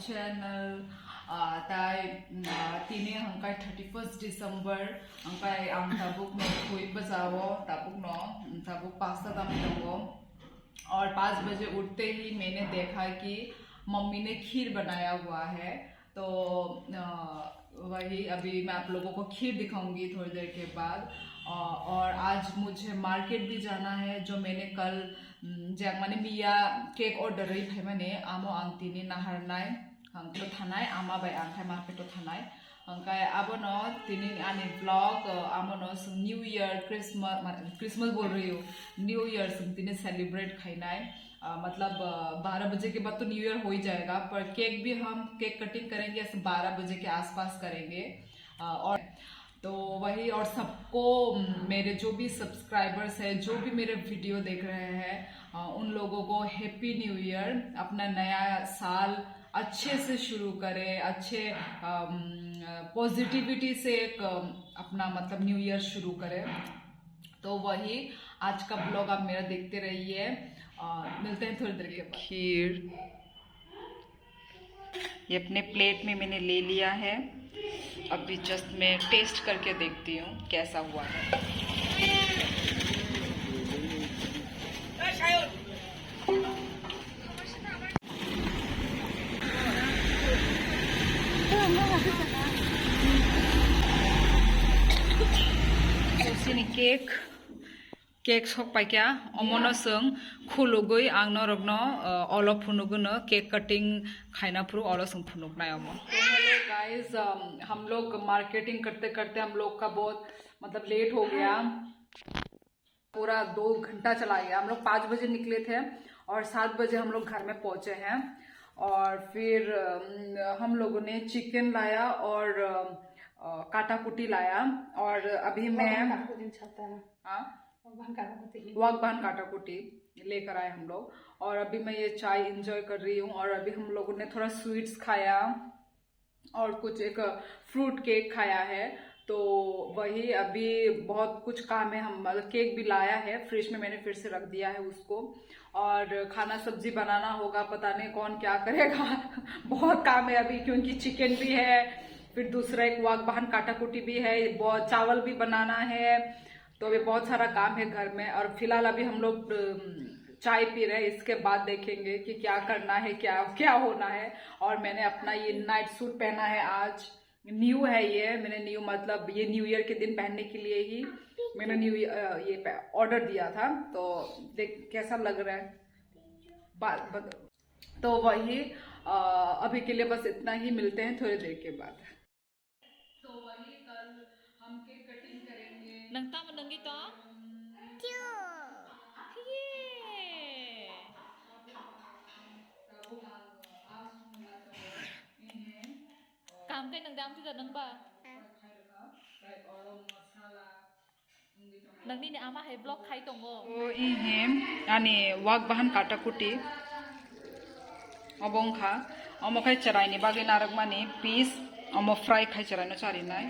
channel. Tini hangkai 31st December hangkai ang tabuk no khui bazawo tabuk no tabuk pasta tamको और 5 बजे उठते ही मैंने देखा कि मम्मी ने खीर बनाया हुआ है। तो वही अभी मैं आप लोगों को खीर दिखाऊंगी थोड़ी देर के बाद। और आज मुझे मार्केट भी जाना है। जो मैंने कल माने मिया केक ऑर्डर रही भाई मैंने आमो आंतीनी नाहरनाय तो थानाय आमा बाय आंखाय मार्केट तो थानाय अंकाय आबो न तिनी आनी ब्लॉग आमो न न्यू ईयर क्रिसमस बोल रही हूँ न्यू ईयर तिनी सेलिब्रेट खाइनाय मतलब 12 बजे के बाद तो न्यू ईयर हो ही जाएगा, पर केक भी हम केक कटिंग करेंगे 12 बजे के आसपास करेंगे। और तो वही, और सबको मेरे जो भी सब्सक्राइबर्स हैं जो भी मेरे वीडियो देख रहे हैं उन लोगों को हैप्पी न्यू ईयर। अपना नया साल अच्छे से शुरू करें, अच्छे पॉजिटिविटी से एक अपना मतलब न्यू ईयर शुरू करें। तो वही आज का ब्लॉग आप मेरा देखते रहिए। मिलते हैं थोड़ी देर के बाद। खीर ये अपने प्लेट में मैंने ले लिया है। अभी जस्ट मैं टेस्ट करके देखती हूँ कैसा हुआ है। केक केक सकबाय क्या अमनो जों खुलुगै आंनो रगनो अल फुनुगनो केक कटिंग खाइना प्रू अल जों फुनुगनाय अमो। हेलो गाइस, हम लोग मार्केटिंग करते करते हम लोग का बहुत मतलब लेट हो गया, पूरा 2 घंटा चला गया। हम लोग 5 बजे निकले थे और 7 बजे हम लोग घर में पहुंचे हैं। और फिर हम लोगों ने चिकन लाया और काटा कुटी लाया। और अभी मैं वागबान काटा कुटी लेकर आए हम लोग। और अभी मैं ये चाय इंजॉय कर रही हूँ। और अभी हम लोगों ने थोड़ा स्वीट्स खाया और कुछ एक फ्रूट केक खाया है। तो वही अभी बहुत कुछ काम है। हम केक भी लाया है, फ्रिज में मैंने फिर से रख दिया है उसको। और खाना सब्जी बनाना होगा, पता नहीं कौन क्या करेगा बहुत काम है अभी, क्योंकि चिकन भी है, फिर दूसरा एक वागबान काटा कुटी भी है, बहुत चावल भी बनाना है। तो अभी बहुत सारा काम है घर में। और फिलहाल अभी हम लोग चाय पी रहे हैं, इसके बाद देखेंगे कि क्या करना है, क्या क्या होना है। और मैंने अपना ये नाइट सूट पहना है, आज न्यू है ये। मैंने न्यू मतलब ये न्यू ईयर के दिन पहनने के लिए ही मैंने न्यू ये ऑर्डर दिया था। तो देख कैसा लग रहा है। तो वही अभी के लिए बस इतना ही, मिलते हैं थोड़ी देर के बाद। तो वही कल हम केक कटिंग करेंगे। नंगता मनंगी तो काम के नंगदामที่จะनंग बा नंगनी ने आमा है ब्लॉग खाई तोंगो ओ इहे आनी वागबान काटा कुटी अबों खा अमो खाई चराइनी बागे नारक मानी पीस अमो फ्राई खाई चराइनो चारिनाय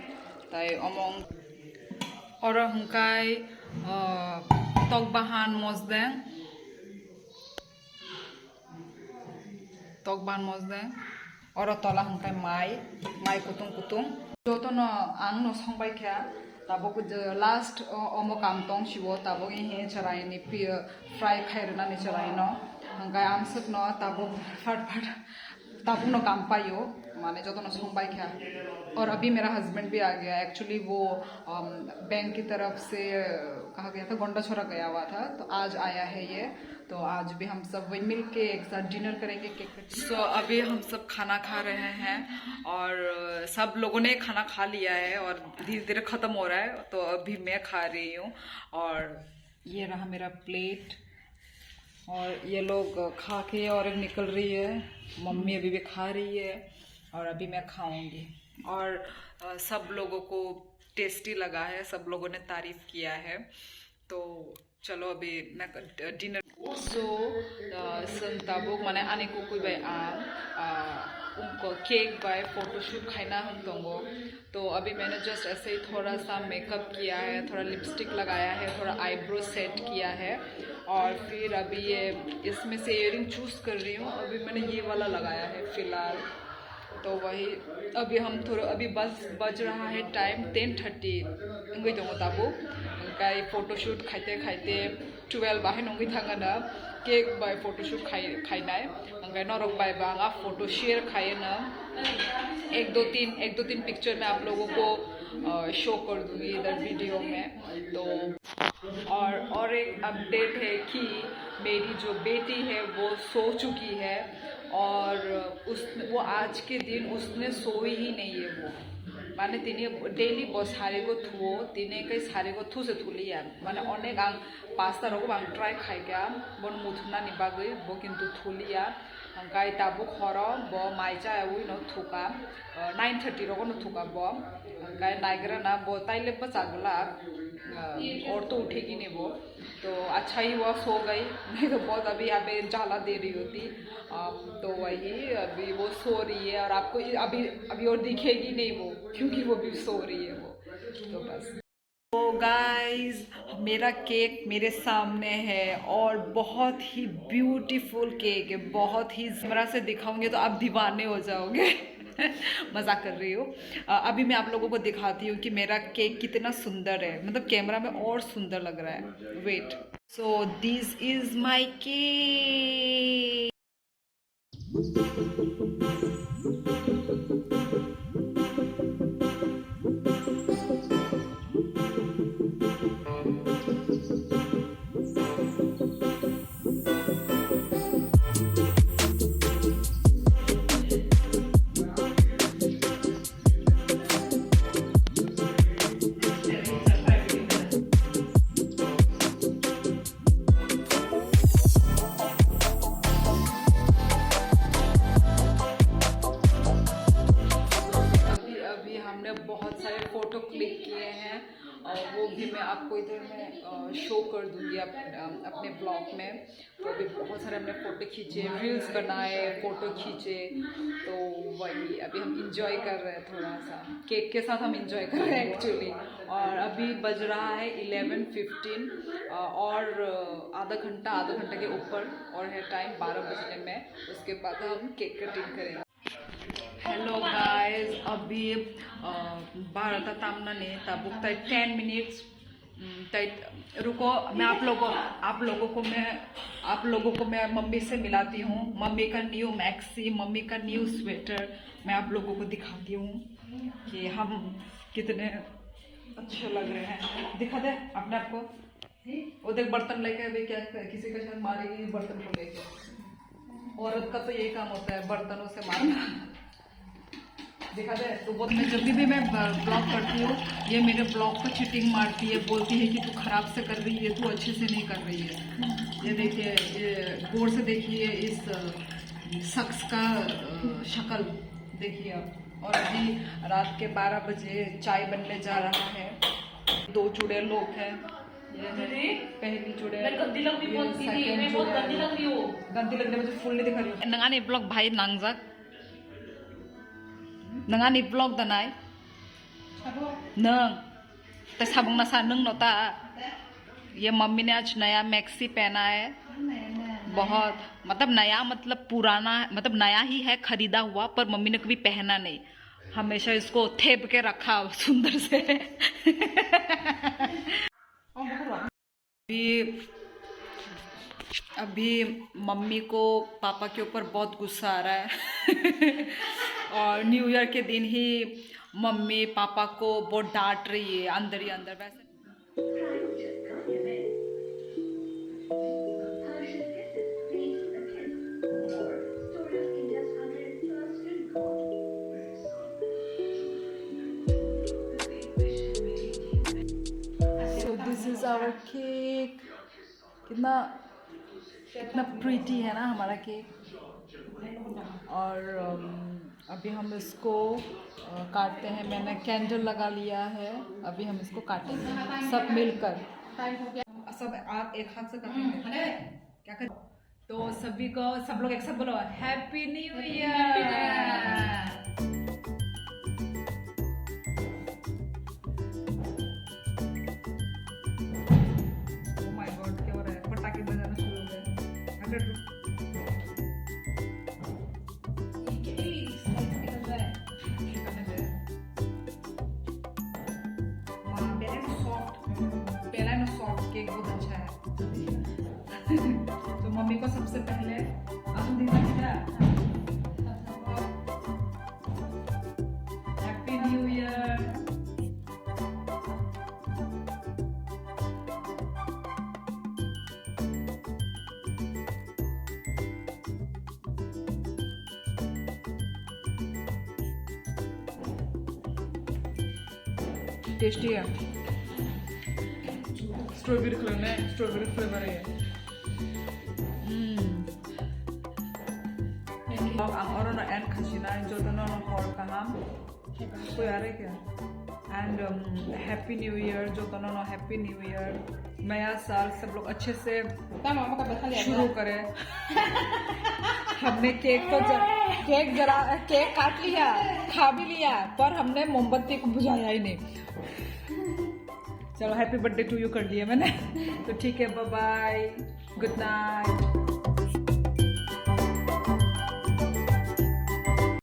ताई अमों और हंकाय तकबाहान मजदें और तला हंकाय माई कुतुं जो तो न आंग न संबाय क्या ताबो लास्ट अमो काम तों शिवो ताबो इहे चराइनी फ्राई खाइरना नि चराइनो हंकाय आंग सक न ताबो फट ताबो न काम पायो माने जो तो न संबाय क्या। और अभी मेरा हस्बैंड भी आ गया। एक्चुअली वो बैंक की तरफ से कहा गया था, गोंडा छोरा गया हुआ था, तो आज आया है ये। तो आज भी हम सब वही मिल के एक साथ डिनर करेंगे केक। सो अभी हम सब खाना खा रहे हैं और सब लोगों ने खाना खा लिया है और धीरे धीरे ख़त्म हो रहा है। तो अभी मैं खा रही हूँ और ये रहा मेरा प्लेट। और ये लोग खा के और निकल रही है, मम्मी अभी भी खा रही है और अभी मैं खाऊंगी। और सब लोगों को टेस्टी लगा है, सब लोगों ने तारीफ किया है। तो चलो अभी मैं डिनर संताबुक माने आने को कोई बाय उनको केक बाय फोटोशूट खाना हम दोंगो। तो अभी मैंने जस्ट ऐसे ही थोड़ा सा मेकअप किया है, थोड़ा लिपस्टिक लगाया है, थोड़ा आईब्रो सेट किया है और फिर अभी ये इसमें से इयरिंग चूज़ कर रही हूँ। अभी मैंने ये वाला लगाया है फ़िलहाल। तो वही अभी हम थोड़ा अभी बज रहा है टाइम 10:30 नंगई दो ताबो ओमफ्राय फोटोशूट खाइते खाइते 12 बाहाय नंगई थाङोनो केक बाय फोटोशूट खाइनाय ओमफ्राय नरक बाय बांगा फोटो शेयर खाइनो। एक दो तीन पिक्चर मैं आप लोगों को शो कर दूंगी इधर वीडियो में। तो और एक अपडेट है कि मेरी जो बेटी है वो सो चुकी है और वो आज के दिन उसने सोई ही नहीं है। वो माने तिनी डेली बस सारेको थुओ तिने कई सारेको थुसे थुलिया माने अनेक आं पास्ता रको आं ट्राई खाइगा बन मुथुना नि बागै बो किन्तु थुलिया ओमफ्राय दाबो खर ब माइजा एवै न थुका 9:30 रको न थुका ब ओमफ्राय नाइग्रा ना ब ताइले ब जागला और तो उठेगी नहीं वो। तो अच्छा ही हुआ सो गई, नहीं तो बहुत अभी यहाँ पे जाला दे रही होती। तो वही अभी वो सो रही है और आपको अभी और दिखेगी नहीं वो, क्योंकि वो भी सो रही है वो। तो बस तो गाइस मेरा केक मेरे सामने है और बहुत ही ब्यूटीफुल केक है, बहुत ही कैमरा से दिखाऊंगी तो आप दीवाने हो जाओगे। मजाक कर रही हूँ। अभी मैं आप लोगों को दिखाती हूँ कि मेरा केक कितना सुंदर है, मतलब कैमरा में और सुंदर लग रहा है। Wait, so this is my cake. बहुत सारे फ़ोटो क्लिक किए हैं और वो भी मैं आपको इधर में शो कर दूंगी अपने ब्लॉग में। तो अभी बहुत सारे हमने फ़ोटो खींचे, रील्स बनाए, फ़ोटो खींचे। तो वही अभी हम इंजॉय कर रहे हैं, थोड़ा सा केक के साथ हम इंजॉय कर रहे हैं एक्चुअली। और अभी बज रहा है 11:15 और आधा घंटे के ऊपर और है टाइम 12 बजने में। उसके बाद हम केक कटिंग करेंगे। हेलो गाइस, अभी 12 तामना ने तब 10 मिनट्स रुको। मैं आप लोगों को मैं मम्मी से मिलाती हूँ। मम्मी का न्यू मैक्सी, मम्मी का न्यू स्वेटर मैं आप लोगों को दिखाती हूँ कि हम कितने अच्छे लग रहे हैं। दिखा दे अपने आप को। वो देख बर्तन लेके अभी क्या किसी का शायद मारेगी बर्तन को लेके। औरत का तो यही काम होता है, बर्तनों से मारना। दिखा दे। तो बहुत मैं जब भी मैं ब्लॉग करती हूँ ये मेरे ब्लॉग को चीटिंग मारती है, बोलती है कि तू खराब से कर रही है, तू अच्छे से नहीं कर रही है। ये देखिए, ये गौर से देखिए इस शख्स का शक्ल देखिए आप। और अभी रात के 12 बजे चाय बनने जा रहा है। 2 चुड़ैल लोग हैं। ये पहली चुड़ैल गंदी लग रही मुझे फुल नहीं दिखा रही। नंगाने ब्लॉग भाई नांगजाक नंगानी ब्लॉग दनाय नंग ते साबुंग नसा नंग नोता। ये मम्मी ने आज नया मैक्सी पहना है, बहुत मतलब नया, मतलब पुराना, मतलब नया ही है, खरीदा हुआ, पर मम्मी ने कभी पहना नहीं, हमेशा इसको थेप के रखा सुंदर से। अभी मम्मी को पापा के ऊपर बहुत गुस्सा आ रहा है। और न्यू ईयर के दिन ही मम्मी पापा को बहुत डांट रही है अंदर ही अंदर। वैसे so this is our cake। कितना प्रीटी है ना हमारा केक। और अभी हम इसको काटते हैं। मैंने कैंडल लगा लिया है, अभी हम इसको काटेंगे सब मिलकर। सब आप एक हाथ से काटेंगे क्या कर। तो सब लोग एक साथ बोलो happy new year. Oh my God, क्या हो रहा है? पटाखे बजा पहला ना सॉफ्ट केक बहुत अच्छा है। तो मम्मी को सबसे पहले हैप्पी न्यू ईयर। टेस्टी है, स्ट्रॉबेरी फ्लेवर है। Ang orang and kasina jodoh nono hor kaham, कोई आ रहा है क्या? And happy new year jodoh nono happy new year. नया साल सब लोग अच्छे से शुरू करें। हमने केक काट लिया, खा भी लिया, पर हमने मोमबत्ती को बुझाया ही नहीं। चलो हैप्पी बर्थडे टू यू कर दिया मैंने। तो ठीक है, बाय बाय, गुड नाइट।